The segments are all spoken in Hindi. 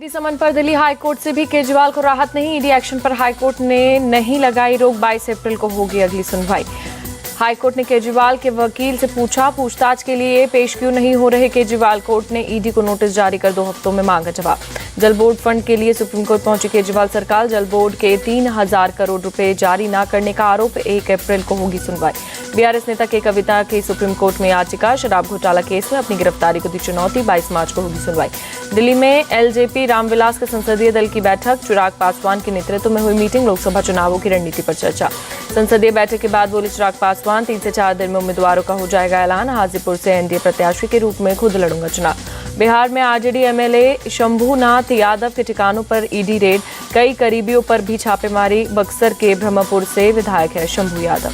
ईडी समन पर दिल्ली हाईकोर्ट से भी केजरीवाल को राहत नहीं। ईडी एक्शन पर हाईकोर्ट ने नहीं लगाई रोक। 22 अप्रैल को होगी अगली सुनवाई। हाईकोर्ट ने केजरीवाल के वकील से पूछा, पूछताछ के लिए पेश क्यों नहीं हो रहे केजरीवाल। कोर्ट ने ईडी को नोटिस जारी कर 2 हफ्तों में मांगा जवाब। जल बोर्ड फंड के लिए सुप्रीम कोर्ट पहुंची केजरीवाल सरकार। जल बोर्ड के 3000 करोड़ रुपए जारी न करने का आरोप। 1 अप्रैल को होगी सुनवाई। बीआरएस नेता के कविता की सुप्रीम कोर्ट में याचिका। शराब घोटाला केस में अपनी गिरफ्तारी को दी चुनौती। 22 मार्च को होगी सुनवाई। दिल्ली में एलजेपी रामविलास के संसदीय दल की बैठक। चिराग पासवान के नेतृत्व में हुई मीटिंग। लोकसभा चुनावों की रणनीति पर चर्चा। संसदीय बैठक के बाद बोले चिराग पासवान, 3 से 4 दिन में उम्मीदवारों का हो जाएगा ऐलान। हाजीपुर से एनडीए प्रत्याशी के रूप में खुद लड़ूंगा चुनाव। बिहार में आरजेडी एमएलए शंभूनाथ यादव के ठिकानों पर ईडी रेड। कई करीबियों पर भी छापेमारी। बक्सर के ब्रह्मपुर से विधायक है शंभू यादव।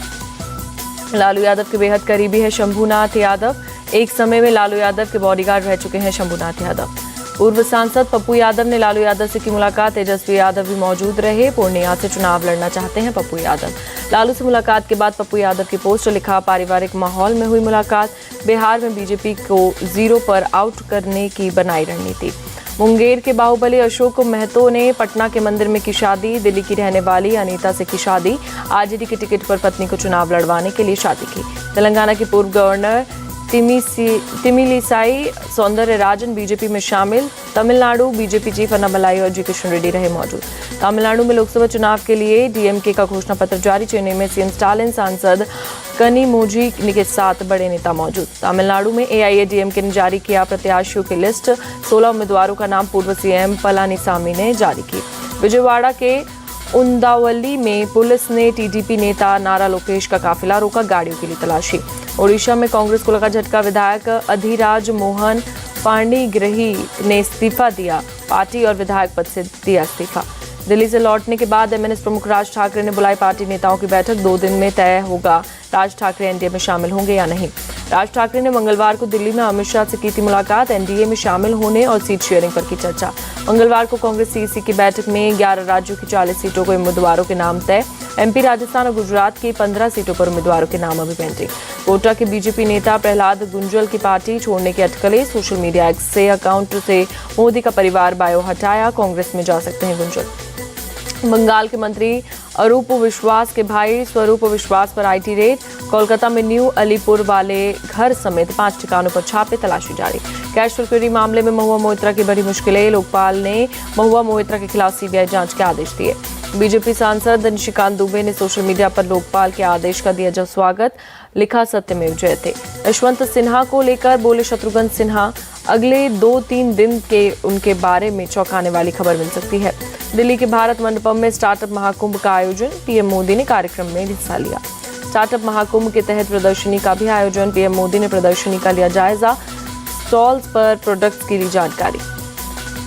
लालू यादव के बेहद करीबी है शंभूनाथ यादव। एक समय में लालू यादव के बॉडीगार्ड रह चुके हैं शंभूनाथ यादव। पूर्व सांसद पप्पू यादव ने लालू यादव से की मुलाकात। तेजस्वी यादव भी मौजूद रहे। पूर्णिया से चुनाव लड़ना चाहते हैं पप्पू यादव। लालू से मुलाकात के बाद पप्पू यादव की पोस्ट लिखा, पारिवारिक माहौल में हुई मुलाकात। बिहार में बीजेपी को 0 पर आउट करने की बनाई रणनीति। मुंगेर के बाहुबली अशोक महतो ने पटना के मंदिर में की शादी। दिल्ली की रहने वाली अनीता से की शादी। आरजेडी के टिकट पर पत्नी को चुनाव लड़वाने के लिए शादी की। तेलंगाना के पूर्व गवर्नर तिमिलिसाई सौंदरराजन बीजेपी में शामिल। तमिलनाडु बीजेपी चीफ अन्नामलाई और जी किशन रेड्डी रहे मौजूद। तमिलनाडु में लोकसभा चुनाव के लिए डीएमके का घोषणा पत्र जारी। चेन्नई में सीएम स्टालिन, सांसद कनिमोझी के साथ बड़े नेता मौजूद। तमिलनाडु में एआईएडीएमके ने जारी किया प्रत्याशियों की लिस्ट। 16 उम्मीदवारों का नाम पूर्व सीएम पलानीसामी ने जारी की। विजयवाड़ा के उंदावली में पुलिस ने टीडीपी नेता नारा लोकेश का काफिला रोका। गाड़ियों के लिए तलाशी। ओडिशा में कांग्रेस को लगा झटका। विधायक अधिराज मोहन पाणिग्रही ने इस्तीफा दिया। पार्टी और विधायक पद से दिया इस्तीफा। दिल्ली से लौटने के बाद एमएनएस प्रमुख राज ठाकरे ने बुलाई पार्टी नेताओं की बैठक। 2 दिन में तय होगा राज ठाकरे एनडीए में शामिल होंगे या नहीं। राज ठाकरे ने मंगलवार को दिल्ली में अमित शाह से की थी मुलाकात। एनडीए में शामिल होने और सीट शेयरिंग पर की चर्चा। मंगलवार को कांग्रेस सीईसी की बैठक में 11 राज्यों की 40 सीटों को उम्मीदवारों के नाम तय। एमपी, राजस्थान और गुजरात की 15 सीटों पर उम्मीदवारों के नाम अभी पेंडिंग। कोटा के बीजेपी नेता प्रहलाद गुंजल की पार्टी छोड़ने के अटकलें। सोशल मीडिया एक्स से अकाउंट से मोदी का परिवार बायो हटाया। कांग्रेस में जा सकते हैं गुंजल। बंगाल के मंत्री अरूप विश्वास के भाई स्वरूप विश्वास पर आईटी रेड। कोलकाता में न्यू अलीपुर वाले घर समेत 5 ठिकानों पर छापे, तलाशी जारी। कैश चोरी मामले में महुआ मोइत्रा की बड़ी मुश्किलें। लोकपाल ने महुआ मोइत्रा के खिलाफ सीबीआई जांच के आदेश दिए। बीजेपी सांसद निशिकांत दुबे ने सोशल मीडिया पर लोकपाल के आदेश का दिया स्वागत। लिखा, सत्यमेव जयते। यशवंत सिन्हा को लेकर बोले शत्रुघ्न सिन्हा, अगले 2-3 दिन के उनके बारे में चौंकाने वाली खबर मिल सकती है। दिल्ली के भारत मंडपम में स्टार्टअप महाकुंभ का आयोजन। पीएम मोदी ने कार्यक्रम में हिस्सा लिया। स्टार्टअप महाकुंभ के तहत प्रदर्शनी का भी आयोजन। पीएम मोदी ने प्रदर्शनी का लिया जायजा। स्टॉल्स पर प्रोडक्ट्स की ली जानकारी।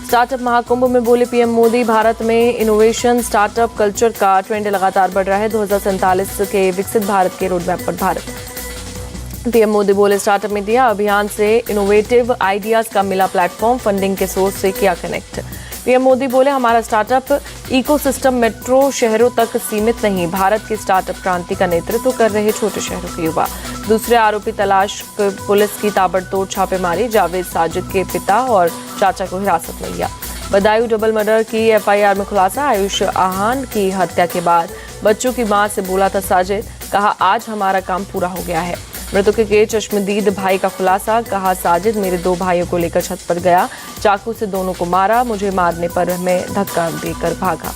स्टार्टअप महाकुंभ में बोले पीएम मोदी, भारत में इनोवेशन स्टार्टअप कल्चर का ट्रेंड लगातार बढ़ रहा है। 2047 के विकसित भारत के रोडमैप पर भारत। पीएम मोदी बोले, स्टार्टअप इंडिया अभियान से इनोवेटिव आइडियाज का मिला प्लेटफॉर्म। फंडिंग के सोर्स से किया कनेक्ट। पीएम मोदी बोले, हमारा स्टार्टअप इकोसिस्टम मेट्रो शहरों तक सीमित नहीं। भारत की स्टार्टअप क्रांति का नेतृत्व कर रहे छोटे शहरों के युवा। दूसरे आरोपी तलाश। पुलिस की ताबड़तोड़ छापेमारी। जावेद साजिद के पिता और चाचा को हिरासत में लिया। बदायूं डबल मर्डर की एफआईआर में खुलासा। आयुष आहान की हत्या के बाद बच्चों की मां से बोला था साजिद, कहा आज हमारा काम पूरा हो गया है। मृतकों के चश्मदीद भाई का खुलासा। कहा, साजिद मेरे 2 भाइयों को लेकर छत पर गया, चाकू से दोनों को मारा, मुझे मारने पर मैं धक्का देकर भागा।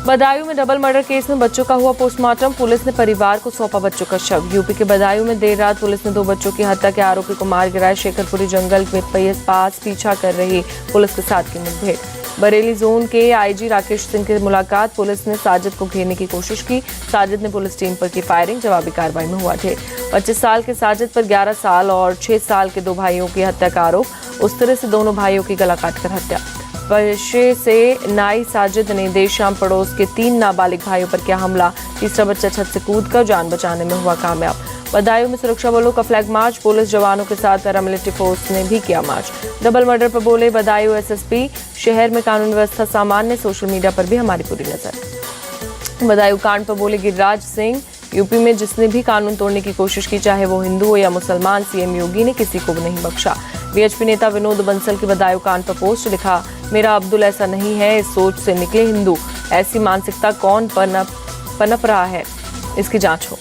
बदायूं में डबल मर्डर केस में बच्चों का हुआ पोस्टमार्टम। पुलिस ने परिवार को सौंपा बच्चों का शव। यूपी के बदायूं में देर रात पुलिस ने 2 बच्चों की हत्या के आरोपी को मार गिराया। शेखरपुरी जंगल में पास पीछा कर रही पुलिस के साथ की मुठभेड़। बरेली जोन के आईजी राकेश सिंह की मुलाकात। पुलिस ने साजिद को घेरने की कोशिश की। साजिद ने पुलिस टीम पर की फायरिंग। जवाबी कार्रवाई में हुआ ढेर। 25 साल के साजिद पर 11 साल और 6 साल के 2 भाइयों की हत्या का आरोप। उस तरह से दोनों भाइयों की गला काटकर हत्या। पेशे से नाई साजिद ने देर शाम पड़ोस के 3 नाबालिग भाइयों पर किया हमला। तीसरा बच्चा छत से कूदकर जान बचाने में हुआ कामयाब। बदायूं में सुरक्षा बलों का फ्लैग मार्च। पुलिस जवानों के साथ पैरामिलिट्री फोर्स ने भी किया मार्च। डबल मर्डर पर बोले बदायूं एसएसपी, शहर में कानून व्यवस्था सामान्य। सोशल मीडिया पर भी हमारी पूरी नजर। बदायूं कांड पर बोले गिरिराज सिंह, यूपी में जिसने भी कानून तोड़ने की कोशिश की, चाहे वो हिंदू हो या मुसलमान, सीएम योगी ने किसी को नहीं बख्शा। बीएचपी नेता विनोद बंसल की बदायूं कांड पर पोस्ट। लिखा, मेरा अब्दुल ऐसा नहीं है, इस सोच से निकले हिंदू। ऐसी मानसिकता कौन पनप रहा है, इसकी जांच हो।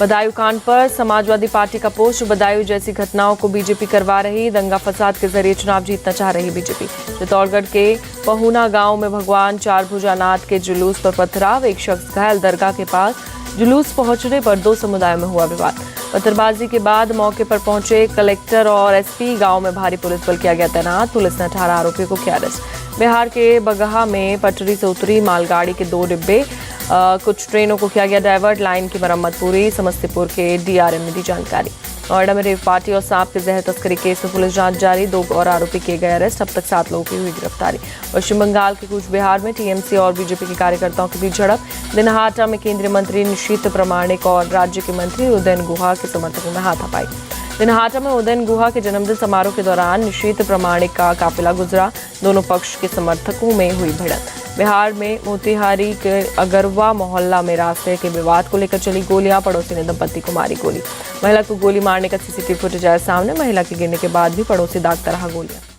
बदायूं कांड पर समाजवादी पार्टी का पोस्ट। बदायूं जैसी घटनाओं को बीजेपी करवा रही, दंगा फसाद के जरिए चुनाव जीतना चाह रही बीजेपी। चित्तौड़गढ़ के पहुना गांव में भगवान चारभुजानाथ के जुलूस पर पथराव, एक शख्स घायल। दरगाह के पास जुलूस पहुंचने पर दो समुदायों में हुआ विवाद। पत्थरबाजी के बाद मौके पर पहुंचे कलेक्टर और एसपी। गांव में भारी पुलिस बल किया गया तैनात। पुलिस ने 18 आरोपियों को किया अरेस्ट। बिहार के बगहा में पटरी से उतरी मालगाड़ी के 2 डिब्बे, कुछ ट्रेनों को किया गया डाइवर्ट। लाइन की मरम्मत पूरी। समस्तीपुर के डीआरएम ने दी जानकारी। नोएडा में रेव पार्टी और सांप के जहर तस्करी केस में पुलिस जांच जारी, 2 और आरोपी किए गए अरेस्ट। अब तक 7 लोगों की हुई गिरफ्तारी। पश्चिम बंगाल के कूच बिहार में टीएमसी और बीजेपी के कार्यकर्ताओं के बीच झड़प। दिनहाटा में केंद्रीय मंत्री निशीथ प्रामाणिक और राज्य के मंत्री उदयन गुहा के समर्थकों में हाथापाई। दिनहाटा में उदयन गुहा के जन्मदिन समारोह के दौरान निशीथ प्रामाणिक का काफिला गुजरा, दोनों पक्ष के समर्थकों में हुई भिड़ंत। बिहार में मोतिहारी के अगरवा मोहल्ला में रास्ते के विवाद को लेकर चली गोलियां, पड़ोसी ने दंपति को मारी गोली। महिला को गोली मारने का सीसीटीवी फुटेज आया सामने। महिला के गिरने के बाद भी पड़ोसी दागता रहा गोलियां।